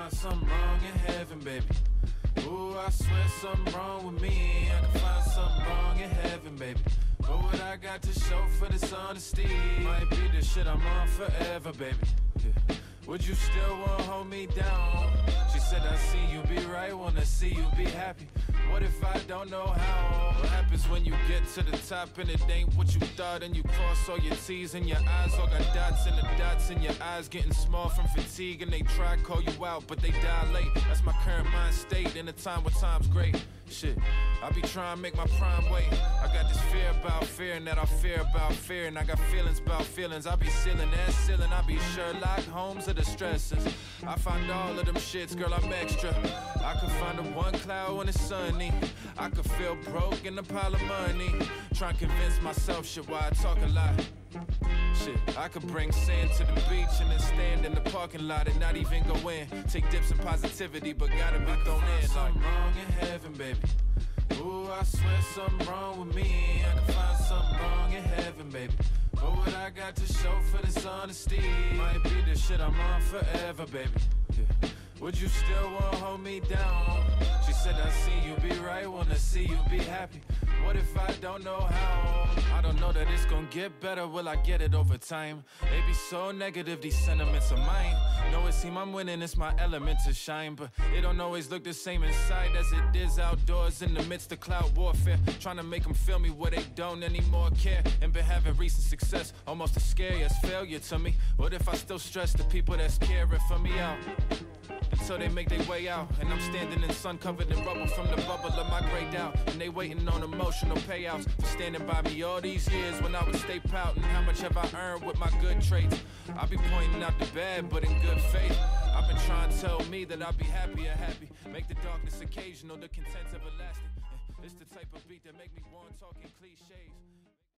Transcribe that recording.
find something wrong in heaven, baby. Ooh, I swear something wrong with me. I can find something wrong in heaven, baby. But what I got to show for this honesty might be the shit I'm on forever, baby. Yeah. Would you still wanna hold me down? She said I see you be right, wanna see you be happy. What if I don't know how? What happens when you get to the top and it ain't what you thought, and you cross all your T's and your eyes all got dots, and the dots in your eyes getting small from fatigue, and they try to call you out but they dilate. That's my current mind state in a time where time's great. Shit, I be trying to make my prime wait. I got this fear about fear, and that I fear about fear, and I got feelings about feelings. I be sealing that ceiling, I be Sherlock Holmes of the stresses. I find all of them shits, girl, I'm extra. I could find the one cloud when it's sunny. I could feel broke in a pile of money. Trying to convince myself shit why I talk a lot. Shit, I could bring sand to the beach and then stand in the parking lot and not even go in. Take dips in positivity, but gotta be thrown in. Something wrong in heaven, baby. Ooh, I swear something wrong with me. I can find something wrong in heaven, baby. But what I got to show for this honesty might be the shit I'm on forever, baby. Yeah. Would you still wanna hold me down? She said I see you be right, wanna see you be happy. What if I don't know how? I don't know that it's gonna get better, will I get it over time? They be so negative, these sentiments of mine. Know it seem I'm winning, it's my element to shine, but it don't always look the same inside as it is outdoors in the midst of cloud warfare. Trying to make them feel me where they don't anymore care, and been having recent success, almost as scary as failure to me. What if I still stress the people that's caring for me out? Until they make their way out, and I'm standing in sun covered in rubble from the bubble of my gray doubt, and they waiting on emotional payouts for standing by me all these years when I would stay pouting. How much have I earned with my good traits? I be pointing out the bad, but in good faith. I've been trying to tell me that I'll be happy. Make the darkness occasional, the content everlasting. It's the type of beat that make me want talking cliches.